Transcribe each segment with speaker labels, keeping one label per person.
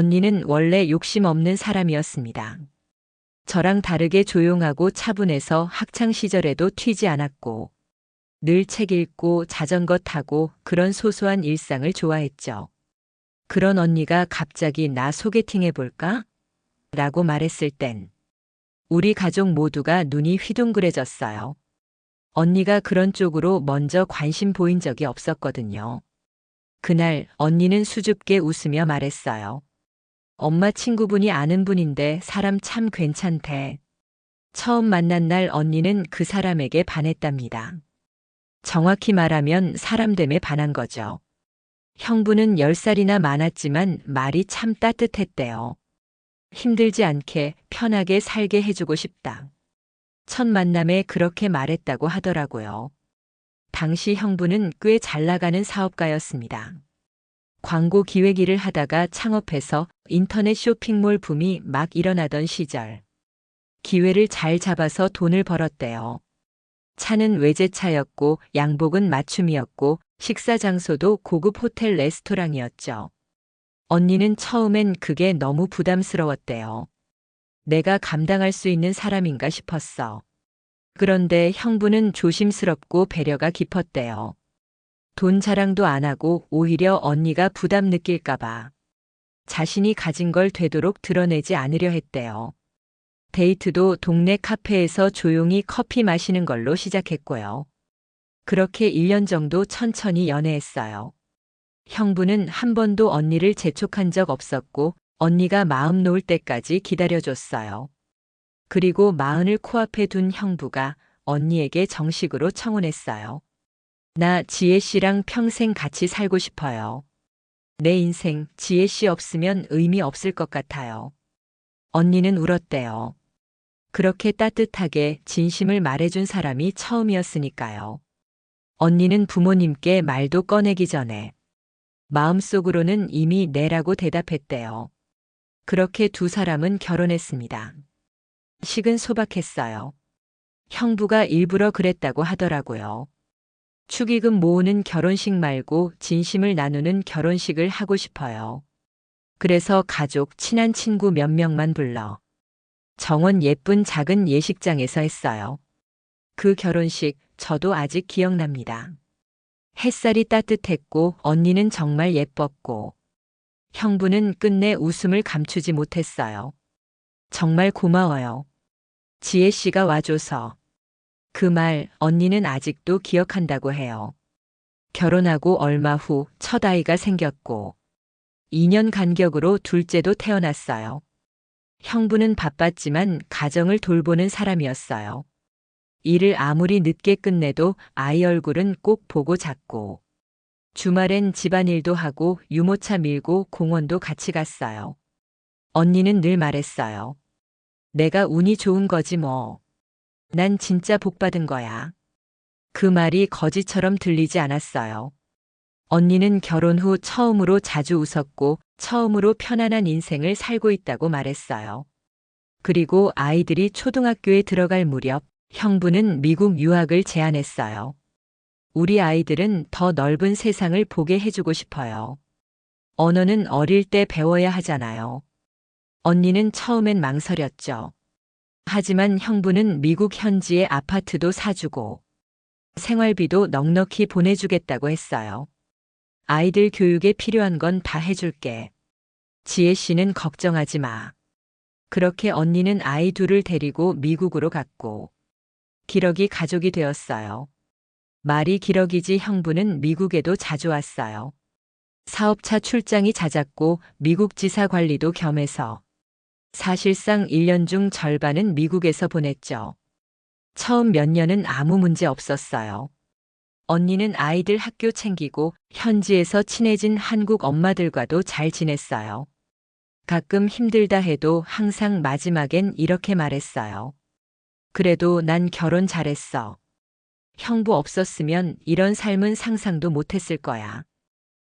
Speaker 1: 언니는 원래 욕심 없는 사람이었습니다. 저랑 다르게 조용하고 차분해서 학창 시절에도 튀지 않았고, 늘 책 읽고 자전거 타고 그런 소소한 일상을 좋아했죠. 그런 언니가 갑자기 나 소개팅 해볼까? 라고 말했을 땐 우리 가족 모두가 눈이 휘둥그레졌어요. 언니가 그런 쪽으로 먼저 관심 보인 적이 없었거든요. 그날 언니는 수줍게 웃으며 말했어요. 엄마 친구분이 아는 분인데 사람 참 괜찮대. 처음 만난 날 언니는 그 사람에게 반했답니다. 정확히 말하면 사람됨에 반한 거죠. 형부는 10살이나 많았지만 말이 참 따뜻했대요. 힘들지 않게 편하게 살게 해주고 싶다. 첫 만남에 그렇게 말했다고 하더라고요. 당시 형부는 꽤 잘 나가는 사업가였습니다. 광고 기획 일을 하다가 창업해서 인터넷 쇼핑몰 붐이 막 일어나던 시절. 기회를 잘 잡아서 돈을 벌었대요. 차는 외제차였고 양복은 맞춤이었고 식사 장소도 고급 호텔 레스토랑이었죠. 언니는 처음엔 그게 너무 부담스러웠대요. 내가 감당할 수 있는 사람인가 싶었어. 그런데 형부는 조심스럽고 배려가 깊었대요. 돈 자랑도 안 하고 오히려 언니가 부담 느낄까봐 자신이 가진 걸 되도록 드러내지 않으려 했대요. 데이트도 동네 카페에서 조용히 커피 마시는 걸로 시작했고요. 그렇게 1년 정도 천천히 연애했어요. 형부는 한 번도 언니를 재촉한 적 없었고 언니가 마음 놓을 때까지 기다려줬어요. 그리고 마흔을 코앞에 둔 형부가 언니에게 정식으로 청혼했어요. 나 지혜 씨랑 평생 같이 살고 싶어요. 내 인생 지혜 씨 없으면 의미 없을 것 같아요. 언니는 울었대요. 그렇게 따뜻하게 진심을 말해준 사람이 처음이었으니까요. 언니는 부모님께 말도 꺼내기 전에 마음속으로는 이미 네라고 대답했대요. 그렇게 두 사람은 결혼했습니다. 식은 소박했어요. 형부가 일부러 그랬다고 하더라고요. 축의금 모으는 결혼식 말고 진심을 나누는 결혼식을 하고 싶어요. 그래서 가족, 친한 친구 몇 명만 불러 정원 예쁜 작은 예식장에서 했어요. 그 결혼식 저도 아직 기억납니다. 햇살이 따뜻했고 언니는 정말 예뻤고 형부는 끝내 웃음을 감추지 못했어요. 정말 고마워요. 지혜 씨가 와줘서. 그 말 언니는 아직도 기억한다고 해요. 결혼하고 얼마 후 첫 아이가 생겼고 2년 간격으로 둘째도 태어났어요. 형부는 바빴지만 가정을 돌보는 사람이었어요. 일을 아무리 늦게 끝내도 아이 얼굴은 꼭 보고 잤고 주말엔 집안일도 하고 유모차 밀고 공원도 같이 갔어요. 언니는 늘 말했어요. 내가 운이 좋은 거지 뭐. 난 진짜 복 받은 거야. 그 말이 거지처럼 들리지 않았어요. 언니는 결혼 후 처음으로 자주 웃었고 처음으로 편안한 인생을 살고 있다고 말했어요. 그리고 아이들이 초등학교에 들어갈 무렵 형부는 미국 유학을 제안했어요. 우리 아이들은 더 넓은 세상을 보게 해주고 싶어요. 언어는 어릴 때 배워야 하잖아요. 언니는 처음엔 망설였죠. 하지만 형부는 미국 현지에 아파트도 사주고 생활비도 넉넉히 보내주겠다고 했어요. 아이들 교육에 필요한 건 다 해줄게. 지혜 씨는 걱정하지 마. 그렇게 언니는 아이 둘을 데리고 미국으로 갔고 기러기 가족이 되었어요. 말이 기러기지 형부는 미국에도 자주 왔어요. 사업차 출장이 잦았고 미국 지사 관리도 겸해서 사실상 1년 중 절반은 미국에서 보냈죠. 처음 몇 년은 아무 문제 없었어요. 언니는 아이들 학교 챙기고 현지에서 친해진 한국 엄마들과도 잘 지냈어요. 가끔 힘들다 해도 항상 마지막엔 이렇게 말했어요. 그래도 난 결혼 잘했어. 형부 없었으면 이런 삶은 상상도 못했을 거야.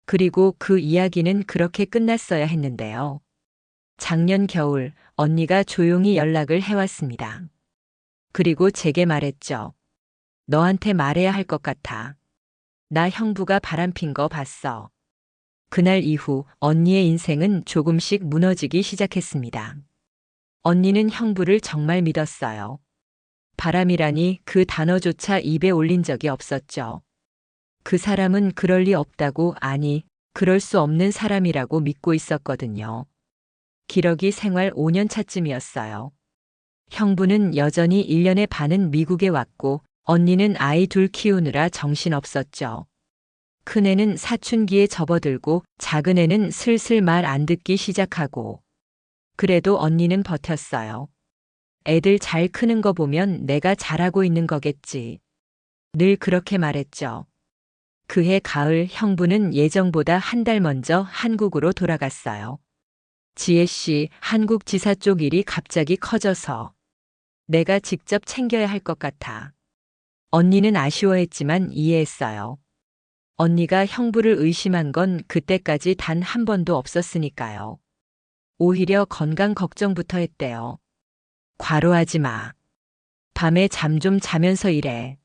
Speaker 1: 그리고 그 이야기는 그렇게 끝났어야 했는데요. 작년 겨울 언니가 조용히 연락을 해왔습니다. 그리고 제게 말했죠. 너한테 말해야 할 것 같아. 나 형부가 바람핀 거 봤어. 그날 이후 언니의 인생은 조금씩 무너지기 시작했습니다. 언니는 형부를 정말 믿었어요. 바람이라니 그 단어조차 입에 올린 적이 없었죠. 그 사람은 그럴 리 없다고, 아니, 그럴 수 없는 사람이라고 믿고 있었거든요. 기러기 생활 5년 차쯤이었어요. 형부는 여전히 1년에 반은 미국에 왔고 언니는 아이 둘 키우느라 정신없었죠. 큰애는 사춘기에 접어들고 작은애는 슬슬 말 안 듣기 시작하고. 그래도 언니는 버텼어요. 애들 잘 크는 거 보면 내가 잘하고 있는 거겠지. 늘 그렇게 말했죠. 그해 가을 형부는 예정보다 한 달 먼저 한국으로 돌아갔어요. 지혜 씨, 한국 지사 쪽 일이 갑자기 커져서 내가 직접 챙겨야 할 것 같아. 언니는 아쉬워했지만 이해했어요. 언니가 형부를 의심한 건 그때까지 단 한 번도 없었으니까요. 오히려 건강 걱정부터 했대요. 과로하지 마. 밤에 잠 좀 자면서 일해.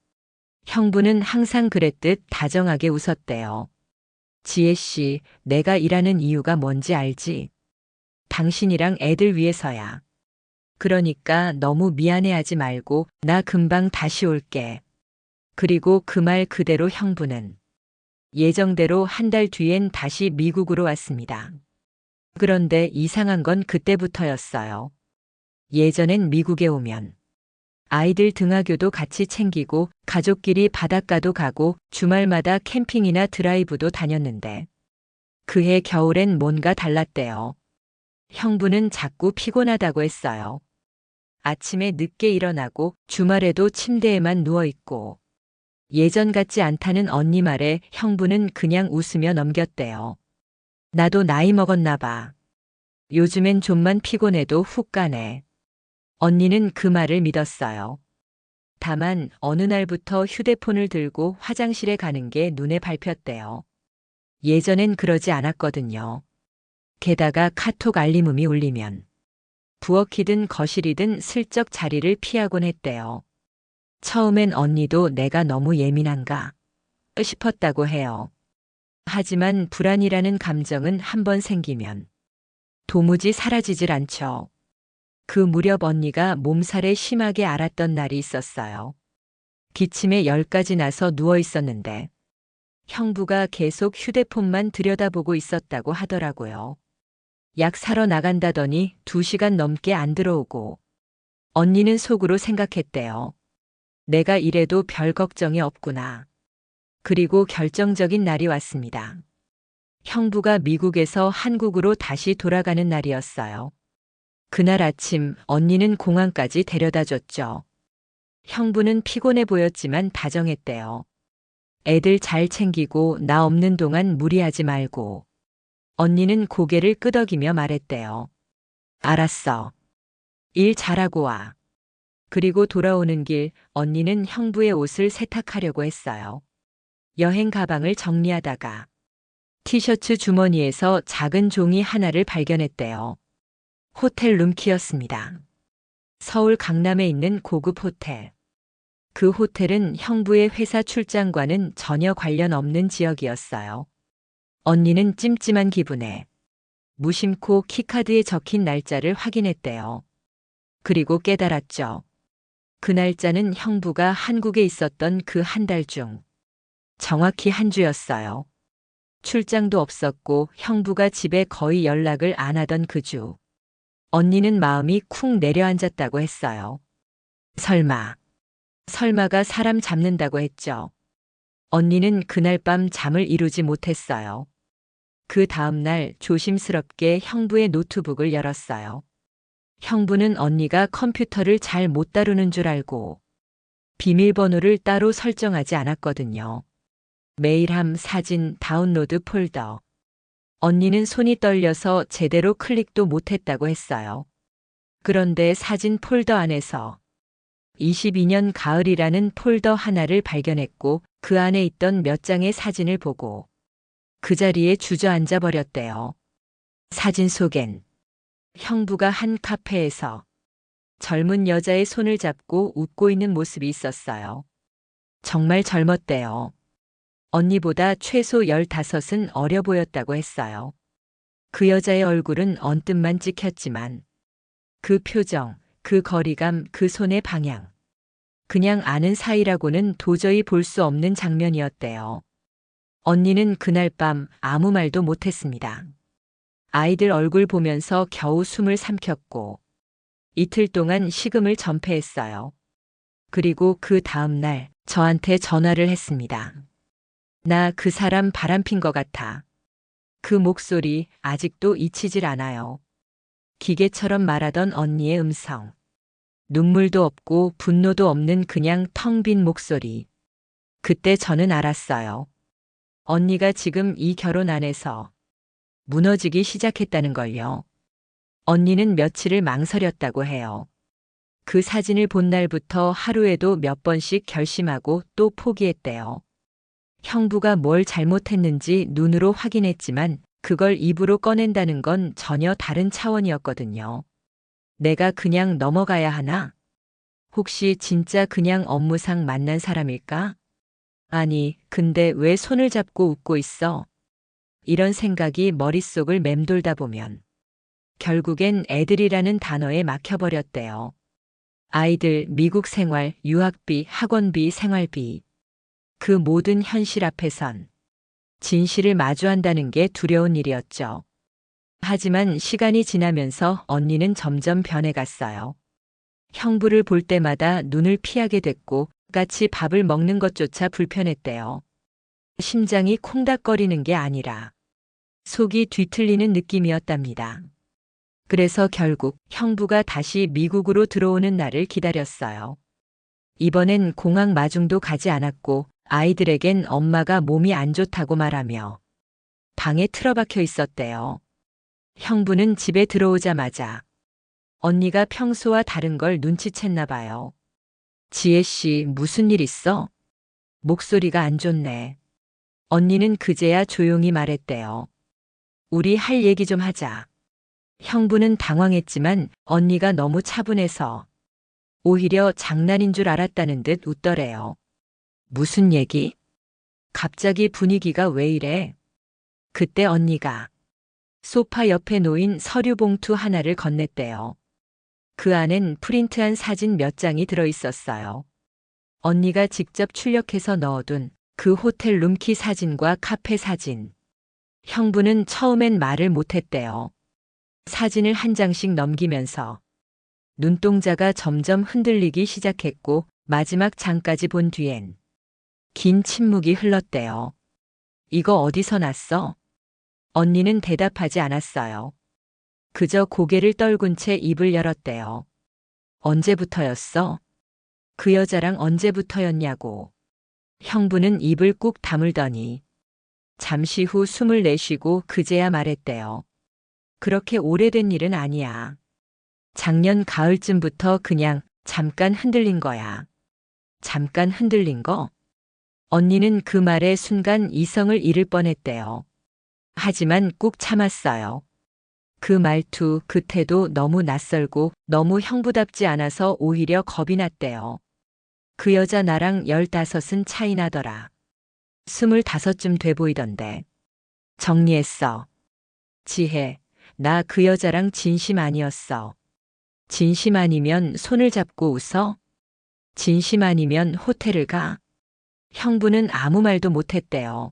Speaker 1: 형부는 항상 그랬듯 다정하게 웃었대요. 지혜 씨, 내가 일하는 이유가 뭔지 알지? 당신이랑 애들 위해서야. 그러니까 너무 미안해하지 말고 나 금방 다시 올게. 그리고 그 말 그대로 형부는 예정대로 한 달 뒤엔 다시 미국으로 왔습니다. 그런데 이상한 건 그때부터였어요. 예전엔 미국에 오면 아이들 등하교도 같이 챙기고 가족끼리 바닷가도 가고 주말마다 캠핑이나 드라이브도 다녔는데 그해 겨울엔 뭔가 달랐대요. 형부는 자꾸 피곤하다고 했어요. 아침에 늦게 일어나고 주말에도 침대에만 누워있고. 예전 같지 않다는 언니 말에 형부는 그냥 웃으며 넘겼대요. 나도 나이 먹었나 봐. 요즘엔 좀만 피곤해도 훅 가네. 언니는 그 말을 믿었어요. 다만 어느 날부터 휴대폰을 들고 화장실에 가는 게 눈에 밟혔대요. 예전엔 그러지 않았거든요. 게다가 카톡 알림음이 울리면 부엌이든 거실이든 슬쩍 자리를 피하곤 했대요. 처음엔 언니도 내가 너무 예민한가 싶었다고 해요. 하지만 불안이라는 감정은 한번 생기면 도무지 사라지질 않죠. 그 무렵 언니가 몸살에 심하게 앓았던 날이 있었어요. 기침에 열까지 나서 누워 있었는데 형부가 계속 휴대폰만 들여다보고 있었다고 하더라고요. 약 사러 나간다더니 2시간 넘게 안 들어오고. 언니는 속으로 생각했대요. 내가 이래도 별 걱정이 없구나. 그리고 결정적인 날이 왔습니다. 형부가 미국에서 한국으로 다시 돌아가는 날이었어요. 그날 아침 언니는 공항까지 데려다 줬죠. 형부는 피곤해 보였지만 다정했대요. 애들 잘 챙기고 나 없는 동안 무리하지 말고. 언니는 고개를 끄덕이며 말했대요. 알았어. 일 잘하고 와. 그리고 돌아오는 길 언니는 형부의 옷을 세탁하려고 했어요. 여행 가방을 정리하다가 티셔츠 주머니에서 작은 종이 하나를 발견했대요. 호텔 룸키였습니다. 서울 강남에 있는 고급 호텔. 그 호텔은 형부의 회사 출장과는 전혀 관련 없는 지역이었어요. 언니는 찜찜한 기분에 무심코 키카드에 적힌 날짜를 확인했대요. 그리고 깨달았죠. 그 날짜는 형부가 한국에 있었던 그 한 달 중 정확히 한 주였어요. 출장도 없었고 형부가 집에 거의 연락을 안 하던 그 주. 언니는 마음이 쿵 내려앉았다고 했어요. 설마가 사람 잡는다고 했죠. 언니는 그날 밤 잠을 이루지 못했어요. 그 다음날 조심스럽게 형부의 노트북을 열었어요. 형부는 언니가 컴퓨터를 잘 못 다루는 줄 알고 비밀번호를 따로 설정하지 않았거든요. 메일함, 사진, 다운로드 폴더. 언니는 손이 떨려서 제대로 클릭도 못했다고 했어요. 그런데 사진 폴더 안에서 22년 가을이라는 폴더 하나를 발견했고 그 안에 있던 몇 장의 사진을 보고 그 자리에 주저앉아 버렸대요. 사진 속엔 형부가 한 카페에서 젊은 여자의 손을 잡고 웃고 있는 모습이 있었어요. 정말 젊었대요. 언니보다 최소 15은 어려 보였다고 했어요. 그 여자의 얼굴은 언뜻만 찍혔지만 그 표정, 그 거리감, 그 손의 방향. 그냥 아는 사이라고는 도저히 볼 수 없는 장면이었대요. 언니는 그날 밤 아무 말도 못했습니다. 아이들 얼굴 보면서 겨우 숨을 삼켰고 이틀 동안 식음을 전폐했어요. 그리고 그 다음 날 저한테 전화를 했습니다. 나 그 사람 바람핀 것 같아. 그 목소리 아직도 잊히질 않아요. 기계처럼 말하던 언니의 음성. 눈물도 없고 분노도 없는 그냥 텅 빈 목소리. 그때 저는 알았어요. 언니가 지금 이 결혼 안에서 무너지기 시작했다는 걸요. 언니는 며칠을 망설였다고 해요. 그 사진을 본 날부터 하루에도 몇 번씩 결심하고 또 포기했대요. 형부가 뭘 잘못했는지 눈으로 확인했지만 그걸 입으로 꺼낸다는 건 전혀 다른 차원이었거든요. 내가 그냥 넘어가야 하나? 혹시 진짜 그냥 업무상 만난 사람일까? 아니, 근데 왜 손을 잡고 웃고 있어? 이런 생각이 머릿속을 맴돌다 보면 결국엔 애들이라는 단어에 막혀버렸대요. 아이들, 미국 생활, 유학비, 학원비, 생활비. 그 모든 현실 앞에선 진실을 마주한다는 게 두려운 일이었죠. 하지만 시간이 지나면서 언니는 점점 변해갔어요. 형부를 볼 때마다 눈을 피하게 됐고 같이 밥을 먹는 것조차 불편했대요. 심장이 콩닥거리는 게 아니라 속이 뒤틀리는 느낌이었답니다. 그래서 결국 형부가 다시 미국으로 들어오는 날을 기다렸어요. 이번엔 공항 마중도 가지 않았고 아이들에겐 엄마가 몸이 안 좋다고 말하며 방에 틀어박혀 있었대요. 형부는 집에 들어오자마자 언니가 평소와 다른 걸 눈치챘나 봐요. 지혜 씨, 무슨 일 있어? 목소리가 안 좋네. 언니는 그제야 조용히 말했대요. 우리 할 얘기 좀 하자. 형부는 당황했지만 언니가 너무 차분해서 오히려 장난인 줄 알았다는 듯 웃더래요. 무슨 얘기? 갑자기 분위기가 왜 이래? 그때 언니가 소파 옆에 놓인 서류 봉투 하나를 건넸대요. 그 안엔 프린트한 사진 몇 장이 들어 있었어요. 언니가 직접 출력해서 넣어둔 그 호텔 룸키 사진과 카페 사진. 형부는 처음엔 말을 못했대요. 사진을 한 장씩 넘기면서 눈동자가 점점 흔들리기 시작했고 마지막 장까지 본 뒤엔 긴 침묵이 흘렀대요. 이거 어디서 났어? 언니는 대답하지 않았어요. 그저 고개를 떨군 채 입을 열었대요. 언제부터였어? 그 여자랑 언제부터였냐고. 형부는 입을 꾹 다물더니 잠시 후 숨을 내쉬고 그제야 말했대요. 그렇게 오래된 일은 아니야. 작년 가을쯤부터 그냥 잠깐 흔들린 거야. 잠깐 흔들린 거? 언니는 그 말에 순간 이성을 잃을 뻔했대요. 하지만 꾹 참았어요. 그 말투, 그 태도 너무 낯설고 너무 형부답지 않아서 오히려 겁이 났대요. 그 여자 나랑 15은 차이 나더라. 25쯤 돼 보이던데. 정리했어. 지혜, 나 그 여자랑 진심 아니었어. 진심 아니면 손을 잡고 웃어? 진심 아니면 호텔을 가? 형부는 아무 말도 못했대요.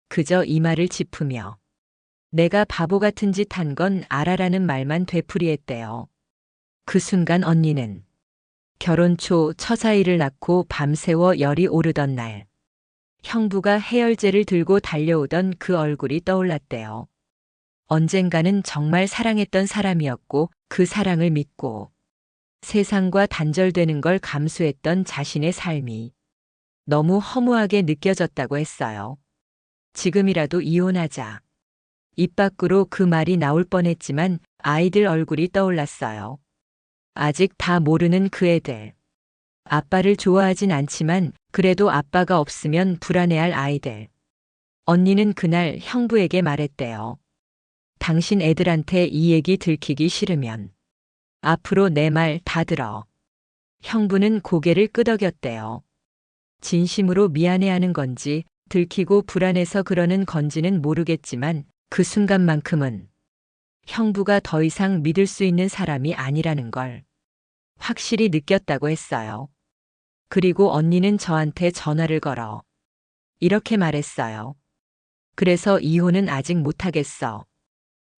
Speaker 1: 그저 이마를 짚으며 내가 바보 같은 짓 한 건 알아라는 말만 되풀이했대요. 그 순간 언니는 결혼 초 처자일을 낳고 밤새워 열이 오르던 날 형부가 해열제를 들고 달려오던 그 얼굴이 떠올랐대요. 언젠가는 정말 사랑했던 사람이었고 그 사랑을 믿고 세상과 단절되는 걸 감수했던 자신의 삶이 너무 허무하게 느껴졌다고 했어요. 지금이라도 이혼하자. 입 밖으로 그 말이 나올 뻔했지만 아이들 얼굴이 떠올랐어요. 아직 다 모르는 그 애들. 아빠를 좋아하진 않지만 그래도 아빠가 없으면 불안해할 아이들. 언니는 그날 형부에게 말했대요. 당신 애들한테 이 얘기 들키기 싫으면 앞으로 내 말 다 들어. 형부는 고개를 끄덕였대요. 진심으로 미안해하는 건지 들키고 불안해서 그러는 건지는 모르겠지만 그 순간만큼은 형부가 더 이상 믿을 수 있는 사람이 아니라는 걸 확실히 느꼈다고 했어요. 그리고 언니는 저한테 전화를 걸어 이렇게 말했어요. 그래서 이혼은 아직 못하겠어.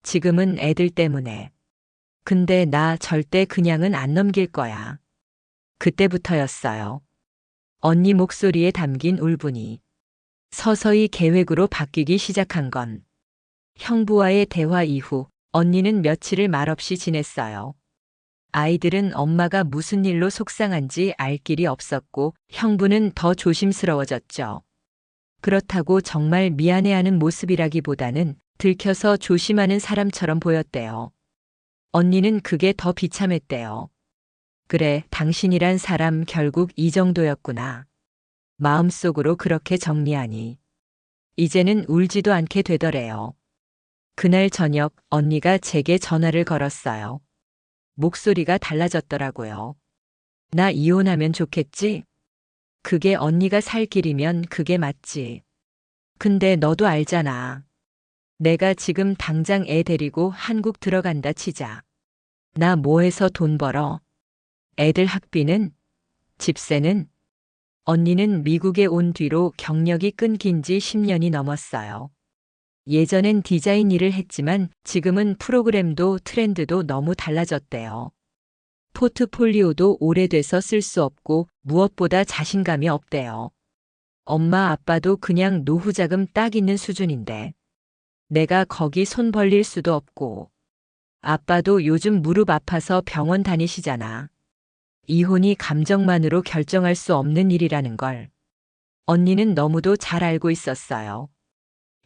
Speaker 1: 지금은 애들 때문에. 근데 나 절대 그냥은 안 넘길 거야. 그때부터였어요. 언니 목소리에 담긴 울분이 서서히 계획으로 바뀌기 시작한 건 형부와의 대화 이후 언니는 며칠을 말없이 지냈어요. 아이들은 엄마가 무슨 일로 속상한지 알 길이 없었고 형부는 더 조심스러워졌죠. 그렇다고 정말 미안해하는 모습이라기보다는 들켜서 조심하는 사람처럼 보였대요. 언니는 그게 더 비참했대요. 그래, 당신이란 사람 결국 이 정도였구나. 마음속으로 그렇게 정리하니 이제는 울지도 않게 되더래요. 그날 저녁 언니가 제게 전화를 걸었어요. 목소리가 달라졌더라고요. 나 이혼하면 좋겠지? 그게 언니가 살 길이면 그게 맞지. 근데 너도 알잖아. 내가 지금 당장 애 데리고 한국 들어간다 치자. 나 뭐 해서 돈 벌어? 애들 학비는? 집세는? 언니는 미국에 온 뒤로 경력이 끊긴 지 10년이 넘었어요. 예전엔 디자인 일을 했지만 지금은 프로그램도 트렌드도 너무 달라졌대요. 포트폴리오도 오래돼서 쓸 수 없고 무엇보다 자신감이 없대요. 엄마 아빠도 그냥 노후자금 딱 있는 수준인데 내가 거기 손 벌릴 수도 없고 아빠도 요즘 무릎 아파서 병원 다니시잖아. 이혼이 감정만으로 결정할 수 없는 일이라는 걸 언니는 너무도 잘 알고 있었어요.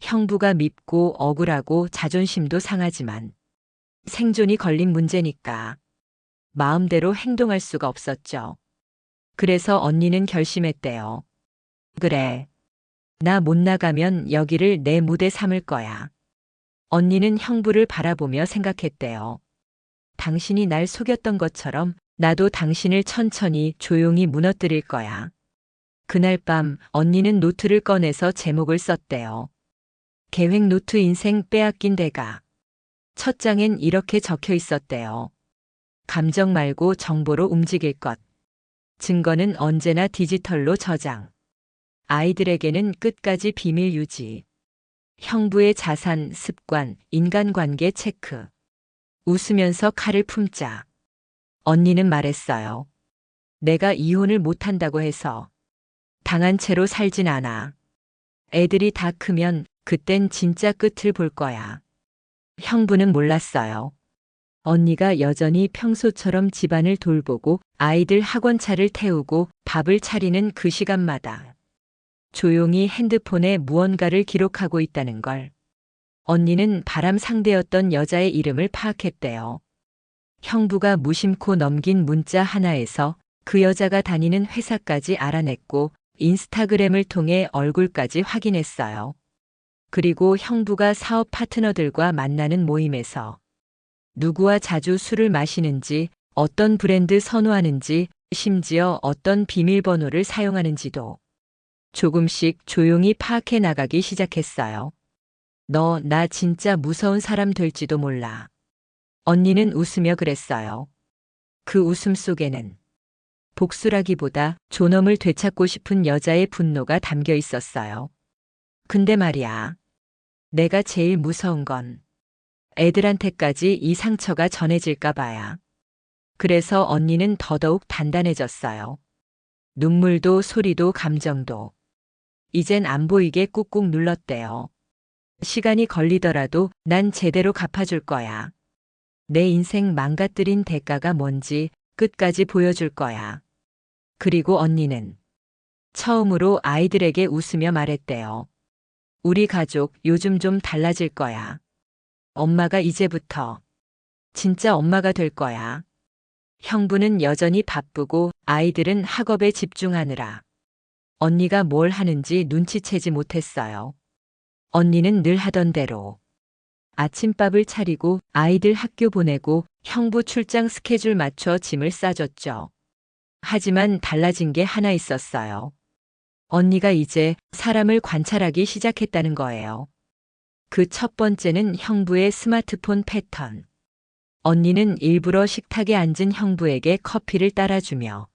Speaker 1: 형부가 밉고 억울하고 자존심도 상하지만 생존이 걸린 문제니까 마음대로 행동할 수가 없었죠. 그래서 언니는 결심했대요. 그래. 나 못 나가면 여기를 내 무대 삼을 거야. 언니는 형부를 바라보며 생각했대요. 당신이 날 속였던 것처럼 나도 당신을 천천히 조용히 무너뜨릴 거야. 그날 밤 언니는 노트를 꺼내서 제목을 썼대요. 계획 노트 인생 빼앗긴 대가. 첫 장엔 이렇게 적혀 있었대요. 감정 말고 정보로 움직일 것. 증거는 언제나 디지털로 저장. 아이들에게는 끝까지 비밀 유지. 형부의 자산, 습관, 인간관계 체크. 웃으면서 칼을 품자. 언니는 말했어요. 내가 이혼을 못한다고 해서 당한 채로 살진 않아. 애들이 다 크면 그땐 진짜 끝을 볼 거야. 형부는 몰랐어요. 언니가 여전히 평소처럼 집안을 돌보고 아이들 학원차를 태우고 밥을 차리는 그 시간마다 조용히 핸드폰에 무언가를 기록하고 있다는 걸. 언니는 바람 상대였던 여자의 이름을 파악했대요. 형부가 무심코 넘긴 문자 하나에서 그 여자가 다니는 회사까지 알아냈고 인스타그램을 통해 얼굴까지 확인했어요. 그리고 형부가 사업 파트너들과 만나는 모임에서 누구와 자주 술을 마시는지, 어떤 브랜드 선호하는지, 심지어 어떤 비밀번호를 사용하는지도 조금씩 조용히 파악해 나가기 시작했어요. 너 나 진짜 무서운 사람 될지도 몰라. 언니는 웃으며 그랬어요. 그 웃음 속에는 복수라기보다 존엄을 되찾고 싶은 여자의 분노가 담겨 있었어요. 근데 말이야. 내가 제일 무서운 건 애들한테까지 이 상처가 전해질까 봐야. 그래서 언니는 더더욱 단단해졌어요. 눈물도 소리도 감정도. 이젠 안 보이게 꾹꾹 눌렀대요. 시간이 걸리더라도 난 제대로 갚아줄 거야. 내 인생 망가뜨린 대가가 뭔지 끝까지 보여줄 거야. 그리고 언니는 처음으로 아이들에게 웃으며 말했대요. 우리 가족 요즘 좀 달라질 거야. 엄마가 이제부터 진짜 엄마가 될 거야. 형부는 여전히 바쁘고 아이들은 학업에 집중하느라 언니가 뭘 하는지 눈치채지 못했어요. 언니는 늘 하던 대로 아침밥을 차리고 아이들 학교 보내고 형부 출장 스케줄 맞춰 짐을 싸줬죠. 하지만 달라진 게 하나 있었어요. 언니가 이제 사람을 관찰하기 시작했다는 거예요. 그 첫 번째는 형부의 스마트폰 패턴. 언니는 일부러 식탁에 앉은 형부에게 커피를 따라주며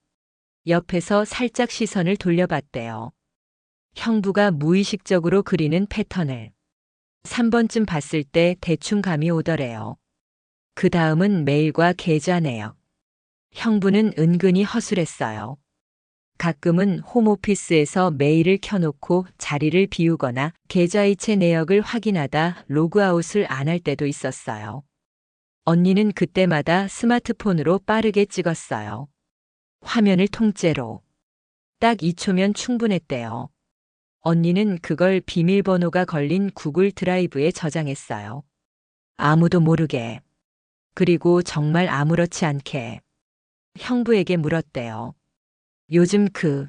Speaker 1: 옆에서 살짝 시선을 돌려봤대요. 형부가 무의식적으로 그리는 패턴을 3번쯤 봤을 때 대충 감이 오더래요. 그 다음은 메일과 계좌 내역. 형부는 은근히 허술했어요. 가끔은 홈오피스에서 메일을 켜놓고 자리를 비우거나 계좌이체 내역을 확인하다 로그아웃을 안 할 때도 있었어요. 언니는 그때마다 스마트폰으로 빠르게 찍었어요. 화면을 통째로. 딱 2초면 충분했대요. 언니는 그걸 비밀번호가 걸린 구글 드라이브에 저장했어요. 아무도 모르게. 그리고 정말 아무렇지 않게 형부에게 물었대요. 요즘 그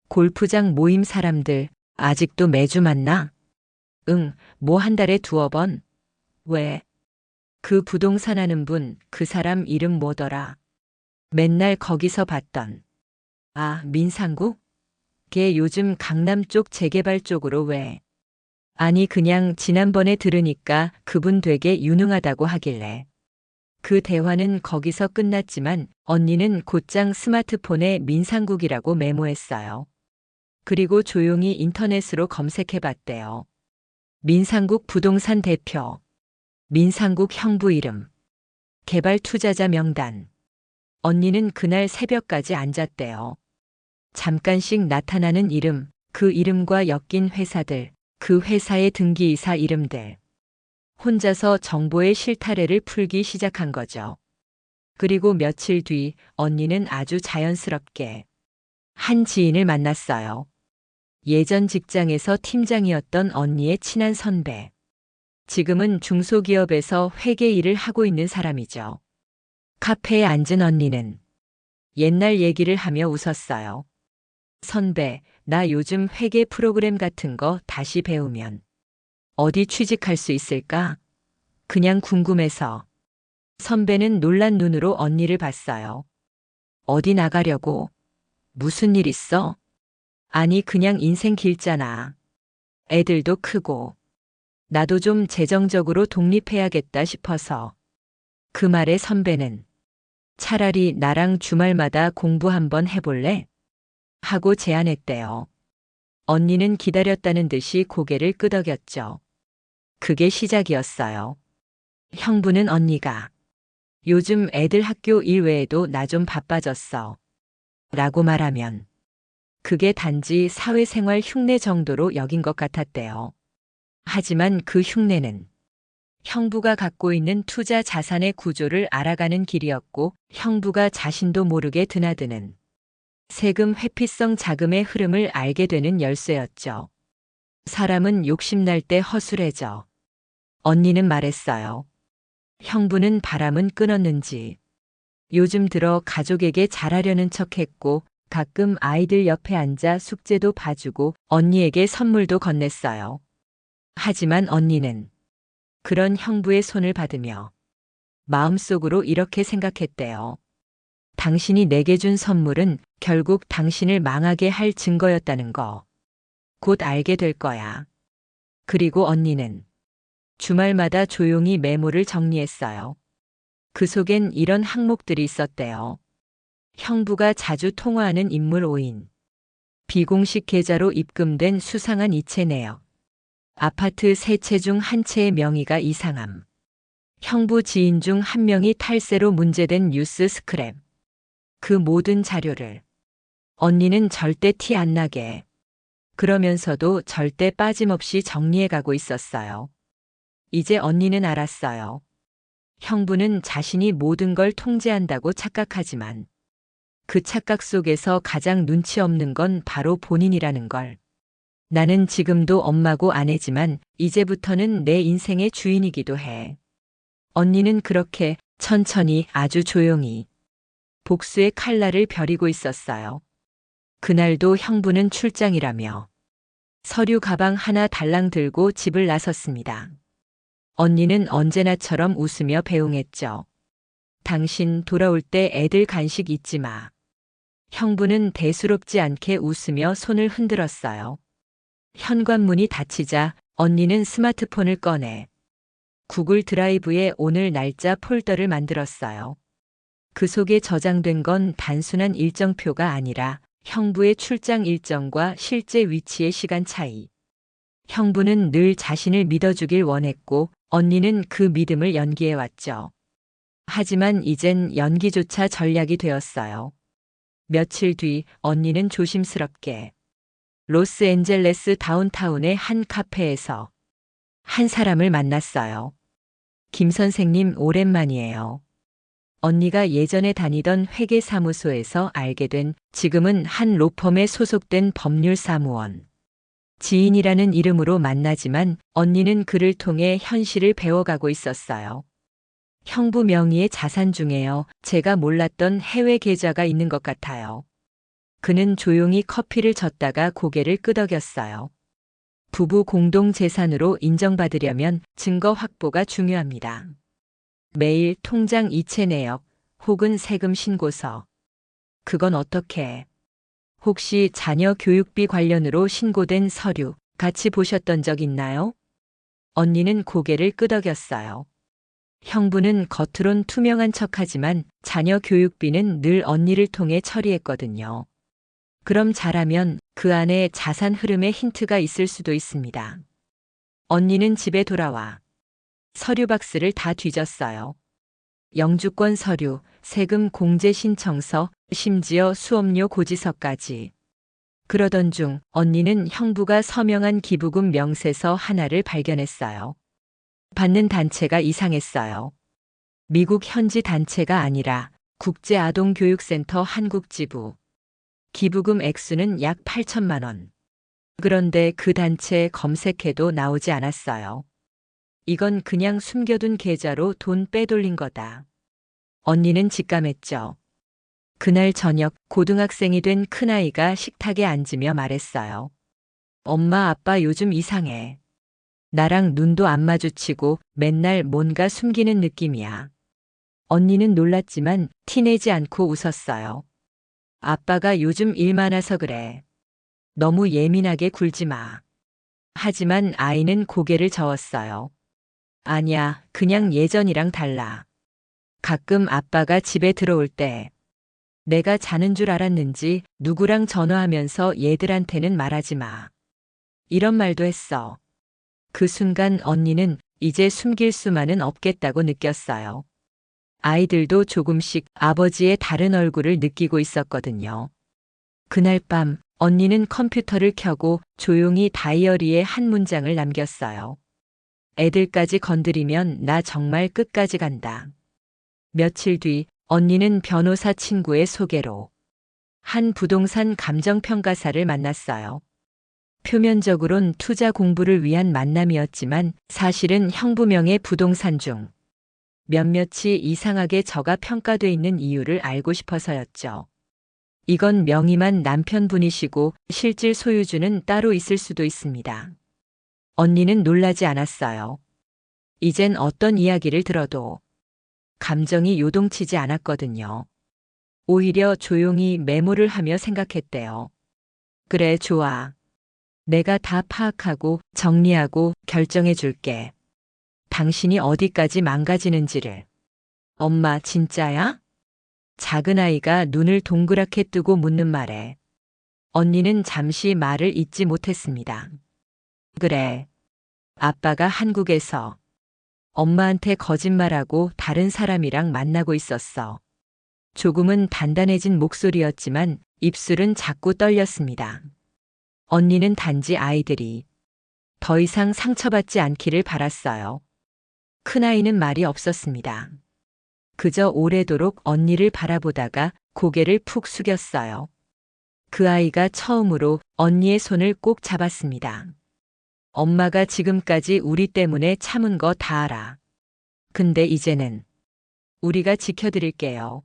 Speaker 1: 골프장 모임 사람들 아직도 매주 만나? 응, 뭐 한 달에 2번. 왜? 그 부동산 하는 분, 그 사람 이름 뭐더라? 맨날 거기서 봤던. 아, 민상국? 걔 요즘 강남 쪽 재개발 쪽으로 왜? 아니, 그냥 지난번에 들으니까 그분 되게 유능하다고 하길래. 그 대화는 거기서 끝났지만 언니는 곧장 스마트폰에 민상국이라고 메모했어요. 그리고 조용히 인터넷으로 검색해 봤대요. 민상국 부동산 대표. 민상국 형부 이름. 개발 투자자 명단. 언니는 그날 새벽까지 앉았대요. 잠깐씩 나타나는 이름, 그 이름과 엮인 회사들, 그 회사의 등기이사 이름들. 혼자서 정보의 실타래를 풀기 시작한 거죠. 그리고 며칠 뒤 언니는 아주 자연스럽게 한 지인을 만났어요. 예전 직장에서 팀장이었던 언니의 친한 선배. 지금은 중소기업에서 회계 일을 하고 있는 사람이죠. 카페에 앉은 언니는 옛날 얘기를 하며 웃었어요. 선배, 나 요즘 회계 프로그램 같은 거 다시 배우면 어디 취직할 수 있을까? 그냥 궁금해서. 선배는 놀란 눈으로 언니를 봤어요. 어디 나가려고? 무슨 일 있어? 아니, 그냥 인생 길잖아. 애들도 크고. 나도 좀 재정적으로 독립해야겠다 싶어서. 그 말에 선배는 차라리 나랑 주말마다 공부 한번 해볼래? 하고 제안했대요. 언니는 기다렸다는 듯이 고개를 끄덕였죠. 그게 시작이었어요. 형부는 언니가 요즘 애들 학교 일 외에도 나 좀 바빠졌어. 라고 말하면 그게 단지 사회생활 흉내 정도로 여긴 것 같았대요. 하지만 그 흉내는 형부가 갖고 있는 투자 자산의 구조를 알아가는 길이었고 형부가 자신도 모르게 드나드는 세금 회피성 자금의 흐름을 알게 되는 열쇠였죠. 사람은 욕심날 때 허술해져. 언니는 말했어요. 형부는 바람은 끊었는지. 요즘 들어 가족에게 잘하려는 척했고 가끔 아이들 옆에 앉아 숙제도 봐주고 언니에게 선물도 건넸어요. 하지만 언니는 그런 형부의 손을 받으며 마음속으로 이렇게 생각했대요. 당신이 내게 준 선물은 결국 당신을 망하게 할 증거였다는 거. 곧 알게 될 거야. 그리고 언니는 주말마다 조용히 메모를 정리했어요. 그 속엔 이런 항목들이 있었대요. 형부가 자주 통화하는 인물 5인. 비공식 계좌로 입금된 수상한 이체 내역. 아파트 3채 중 1채의 명의가 이상함. 형부 지인 중 1명이 탈세로 문제된 뉴스 스크랩. 그 모든 자료를 언니는 절대 티 안 나게 그러면서도 절대 빠짐없이 정리해가고 있었어요. 이제 언니는 알았어요. 형부는 자신이 모든 걸 통제한다고 착각하지만 그 착각 속에서 가장 눈치 없는 건 바로 본인이라는 걸. 나는 지금도 엄마고 아내지만 이제부터는 내 인생의 주인이기도 해. 언니는 그렇게 천천히 아주 조용히 복수의 칼날을 벼리고 있었어요. 그날도 형부는 출장이라며 서류 가방 하나 달랑 들고 집을 나섰습니다. 언니는 언제나처럼 웃으며 배웅했죠. 당신 돌아올 때 애들 간식 잊지 마. 형부는 대수롭지 않게 웃으며 손을 흔들었어요. 현관문이 닫히자 언니는 스마트폰을 꺼내 구글 드라이브에 오늘 날짜 폴더를 만들었어요. 그 속에 저장된 건 단순한 일정표가 아니라 형부의 출장 일정과 실제 위치의 시간 차이. 형부는 늘 자신을 믿어주길 원했고 언니는 그 믿음을 연기해왔죠. 하지만 이젠 연기조차 전략이 되었어요. 며칠 뒤 언니는 조심스럽게 로스앤젤레스 다운타운의 한 카페에서 한 사람을 만났어요. 김 선생님 오랜만이에요. 언니가 예전에 다니던 회계사무소에서 알게 된 지금은 한 로펌에 소속된 법률사무원. 지인이라는 이름으로 만나지만 언니는 그를 통해 현실을 배워가고 있었어요. 형부 명의의 자산 중에요. 제가 몰랐던 해외 계좌가 있는 것 같아요. 그는 조용히 커피를 젓다가 고개를 끄덕였어요. 부부 공동 재산으로 인정받으려면 증거 확보가 중요합니다. 매일 통장 이체 내역 혹은 세금 신고서. 그건 어떻게? 혹시 자녀 교육비 관련으로 신고된 서류 같이 보셨던 적 있나요? 언니는 고개를 끄덕였어요. 형부는 겉으론 투명한 척하지만 자녀 교육비는 늘 언니를 통해 처리했거든요. 그럼 잘하면 그 안에 자산 흐름에 힌트가 있을 수도 있습니다. 언니는 집에 돌아와 서류 박스를 다 뒤졌어요. 영주권 서류, 세금 공제 신청서, 심지어 수업료 고지서까지. 그러던 중 언니는 형부가 서명한 기부금 명세서 하나를 발견했어요. 받는 단체가 이상했어요. 미국 현지 단체가 아니라 국제아동교육센터 한국지부. 기부금 액수는 약 8천만 원. 그런데 그 단체 검색해도 나오지 않았어요. 이건 그냥 숨겨둔 계좌로 돈 빼돌린 거다. 언니는 직감했죠. 그날 저녁 고등학생이 된 큰아이가 식탁에 앉으며 말했어요. 엄마, 아빠 요즘 이상해. 나랑 눈도 안 마주치고 맨날 뭔가 숨기는 느낌이야. 언니는 놀랐지만 티내지 않고 웃었어요. 아빠가 요즘 일 많아서 그래. 너무 예민하게 굴지 마. 하지만 아이는 고개를 저었어요. 아니야, 그냥 예전이랑 달라. 가끔 아빠가 집에 들어올 때 내가 자는 줄 알았는지 누구랑 전화하면서 얘들한테는 말하지 마. 이런 말도 했어. 그 순간 언니는 이제 숨길 수만은 없겠다고 느꼈어요. 아이들도 조금씩 아버지의 다른 얼굴을 느끼고 있었거든요. 그날 밤 언니는 컴퓨터를 켜고 조용히 다이어리에 한 문장을 남겼어요. 애들까지 건드리면 나 정말 끝까지 간다. 며칠 뒤 언니는 변호사 친구의 소개로 한 부동산 감정평가사를 만났어요. 표면적으론 투자 공부를 위한 만남이었지만 사실은 형부명의 부동산 중 몇몇이 이상하게 저가 평가돼 있는 이유를 알고 싶어서였죠. 이건 명의만 남편분이시고 실질 소유주는 따로 있을 수도 있습니다. 언니는 놀라지 않았어요. 이젠 어떤 이야기를 들어도 감정이 요동치지 않았거든요. 오히려 조용히 메모를 하며 생각했대요. 그래, 좋아. 내가 다 파악하고 정리하고 결정해 줄게. 당신이 어디까지 망가지는지를. 엄마, 진짜야? 작은 아이가 눈을 동그랗게 뜨고 묻는 말에 언니는 잠시 말을 잇지 못했습니다. 그래. 아빠가 한국에서 엄마한테 거짓말하고 다른 사람이랑 만나고 있었어. 조금은 단단해진 목소리였지만 입술은 자꾸 떨렸습니다. 언니는 단지 아이들이 더 이상 상처받지 않기를 바랐어요. 큰아이는 말이 없었습니다. 그저 오래도록 언니를 바라보다가 고개를 푹 숙였어요. 그 아이가 처음으로 언니의 손을 꼭 잡았습니다. 엄마가 지금까지 우리 때문에 참은 거 다 알아. 근데 이제는 우리가 지켜드릴게요.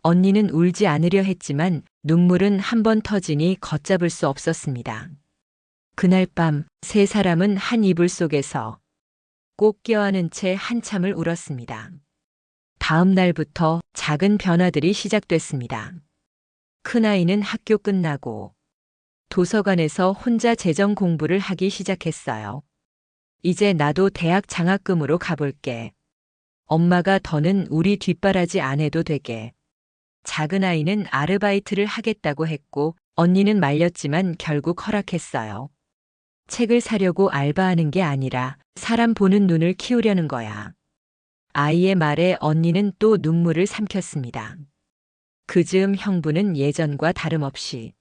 Speaker 1: 언니는 울지 않으려 했지만 눈물은 한 번 터지니 걷잡을 수 없었습니다. 그날 밤 세 사람은 한 이불 속에서 꼭 껴안은 채 한참을 울었습니다. 다음 날부터 작은 변화들이 시작됐습니다. 큰아이는 학교 끝나고 도서관에서 혼자 재정 공부를 하기 시작했어요. 이제 나도 대학 장학금으로 가볼게. 엄마가 더는 우리 뒷바라지 안 해도 되게. 작은 아이는 아르바이트를 하겠다고 했고 언니는 말렸지만 결국 허락했어요. 책을 사려고 알바하는 게 아니라 사람 보는 눈을 키우려는 거야. 아이의 말에 언니는 또 눈물을 삼켰습니다. 그 즈음 형부는 예전과 다름없이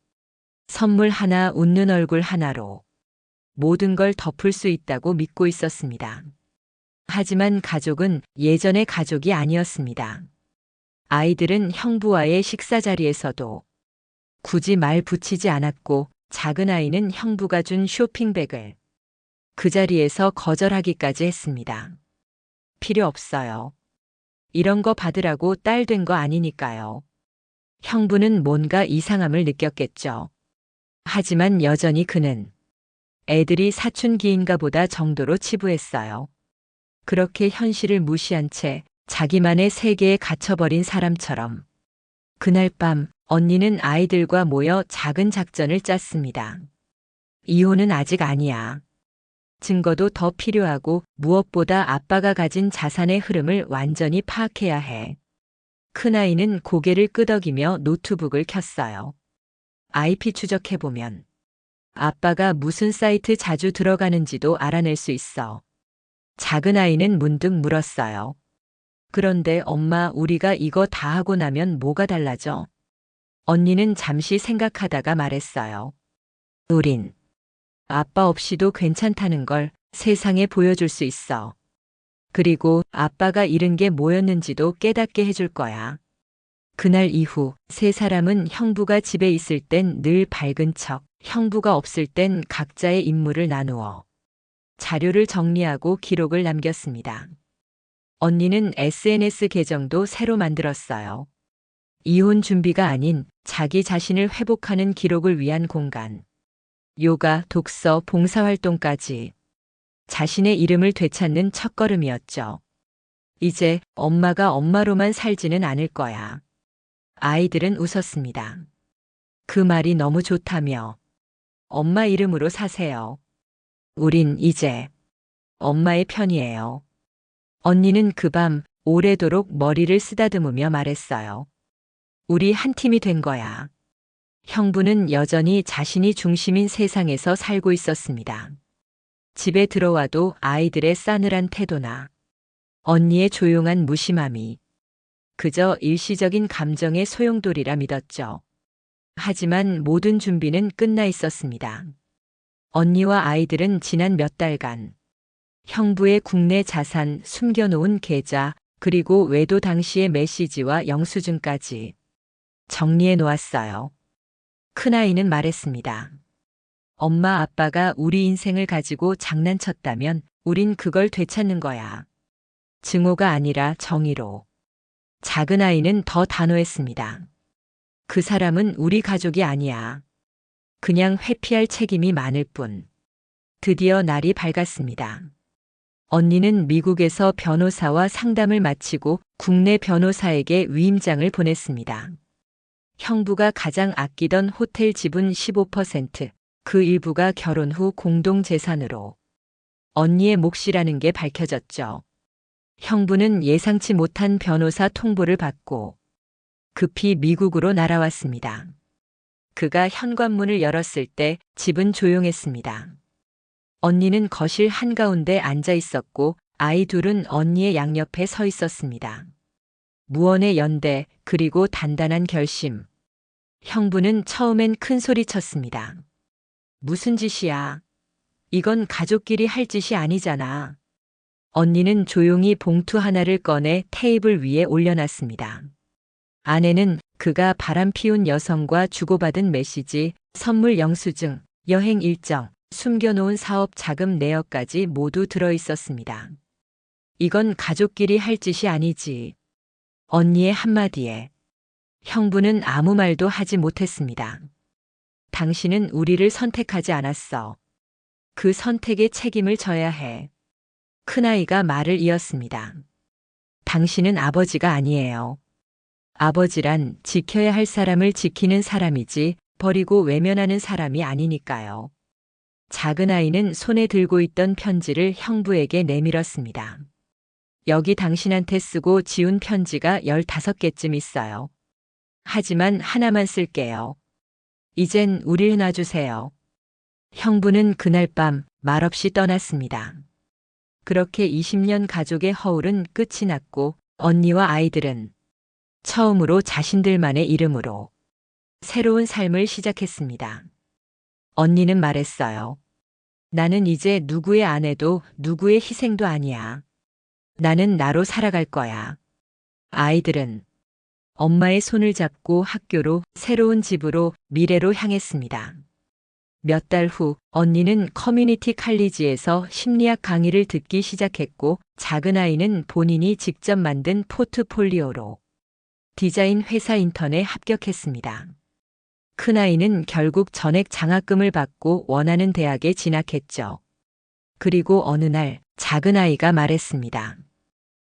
Speaker 1: 선물 하나, 웃는 얼굴 하나로 모든 걸 덮을 수 있다고 믿고 있었습니다. 하지만 가족은 예전의 가족이 아니었습니다. 아이들은 형부와의 식사 자리에서도 굳이 말 붙이지 않았고 작은 아이는 형부가 준 쇼핑백을 그 자리에서 거절하기까지 했습니다. 필요 없어요. 이런 거 받으라고 딸 된 거 아니니까요. 형부는 뭔가 이상함을 느꼈겠죠. 하지만 여전히 그는 애들이 사춘기인가 보다 정도로 치부했어요. 그렇게 현실을 무시한 채 자기만의 세계에 갇혀버린 사람처럼. 그날 밤 언니는 아이들과 모여 작은 작전을 짰습니다. 이혼은 아직 아니야. 증거도 더 필요하고 무엇보다 아빠가 가진 자산의 흐름을 완전히 파악해야 해. 큰아이는 고개를 끄덕이며 노트북을 켰어요. IP 추적해보면 아빠가 무슨 사이트 자주 들어가는지도 알아낼 수 있어. 작은 아이는 문득 물었어요. 그런데 엄마, 우리가 이거 다 하고 나면 뭐가 달라져? 언니는 잠시 생각하다가 말했어요. 우린 아빠 없이도 괜찮다는 걸 세상에 보여줄 수 있어. 그리고 아빠가 잃은 게 뭐였는지도 깨닫게 해줄 거야. 그날 이후 세 사람은 형부가 집에 있을 땐 늘 밝은 척, 형부가 없을 땐 각자의 임무를 나누어 자료를 정리하고 기록을 남겼습니다. 언니는 SNS 계정도 새로 만들었어요. 이혼 준비가 아닌 자기 자신을 회복하는 기록을 위한 공간. 요가, 독서, 봉사활동까지 자신의 이름을 되찾는 첫걸음이었죠. 이제 엄마가 엄마로만 살지는 않을 거야. 아이들은 웃었습니다. 그 말이 너무 좋다며. 엄마 이름으로 사세요. 우린 이제 엄마의 편이에요. 언니는 그 밤 오래도록 머리를 쓰다듬으며 말했어요. 우리 한 팀이 된 거야. 형부는 여전히 자신이 중심인 세상에서 살고 있었습니다. 집에 들어와도 아이들의 싸늘한 태도나 언니의 조용한 무심함이 그저 일시적인 감정의 소용돌이라 믿었죠. 하지만 모든 준비는 끝나 있었습니다. 언니와 아이들은 지난 몇 달간 형부의 국내 자산, 숨겨놓은 계좌, 그리고 외도 당시의 메시지와 영수증까지 정리해 놓았어요. 큰아이는 말했습니다. 엄마, 아빠가 우리 인생을 가지고 장난쳤다면 우린 그걸 되찾는 거야. 증오가 아니라 정의로. 작은 아이는 더 단호했습니다. 그 사람은 우리 가족이 아니야. 그냥 회피할 책임이 많을 뿐. 드디어 날이 밝았습니다. 언니는 미국에서 변호사와 상담을 마치고 국내 변호사에게 위임장을 보냈습니다. 형부가 가장 아끼던 호텔 지분 15%, 그 일부가 결혼 후 공동재산으로 언니의 몫이라는 게 밝혀졌죠. 형부는 예상치 못한 변호사 통보를 받고 급히 미국으로 날아왔습니다. 그가 현관문을 열었을 때 집은 조용했습니다. 언니는 거실 한가운데 앉아 있었고 아이 둘은 언니의 양옆에 서 있었습니다. 무언의 연대, 그리고 단단한 결심. 형부는 처음엔 큰 소리 쳤습니다. 무슨 짓이야? 이건 가족끼리 할 짓이 아니잖아. 언니는 조용히 봉투 하나를 꺼내 테이블 위에 올려놨습니다. 안에는 그가 바람피운 여성과 주고받은 메시지, 선물 영수증, 여행 일정, 숨겨놓은 사업 자금 내역까지 모두 들어있었습니다. 이건 가족끼리 할 짓이 아니지. 언니의 한마디에 형부는 아무 말도 하지 못했습니다. 당신은 우리를 선택하지 않았어. 그 선택의 책임을 져야 해. 큰아이가 말을 이었습니다. 당신은 아버지가 아니에요. 아버지란 지켜야 할 사람을 지키는 사람이지 버리고 외면하는 사람이 아니니까요. 작은 아이는 손에 들고 있던 편지를 형부에게 내밀었습니다. 여기 당신한테 쓰고 지운 편지가 15개쯤 있어요. 하지만 하나만 쓸게요. 이젠 우릴 놔주세요. 형부는 그날 밤 말없이 떠났습니다. 그렇게 20년 가족의 허울은 끝이 났고 언니와 아이들은 처음으로 자신들만의 이름으로 새로운 삶을 시작했습니다. 언니는 말했어요. 나는 이제 누구의 아내도 누구의 희생도 아니야. 나는 나로 살아갈 거야. 아이들은 엄마의 손을 잡고 학교로, 새로운 집으로, 미래로 향했습니다. 몇 달 후 언니는 커뮤니티 칼리지에서 심리학 강의를 듣기 시작했고 작은 아이는 본인이 직접 만든 포트폴리오로 디자인 회사 인턴에 합격했습니다. 큰 아이는 결국 전액 장학금을 받고 원하는 대학에 진학했죠. 그리고 어느 날 작은 아이가 말했습니다.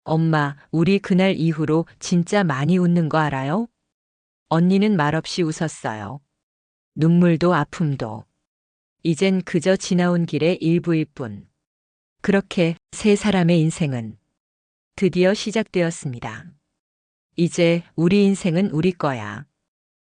Speaker 1: 엄마, 우리 그날 이후로 진짜 많이 웃는 거 알아요? 언니는 말없이 웃었어요. 눈물도 아픔도. 이젠 그저 지나온 길의 일부일 뿐. 그렇게 세 사람의 인생은 드디어 시작되었습니다. 이제 우리 인생은 우리 거야.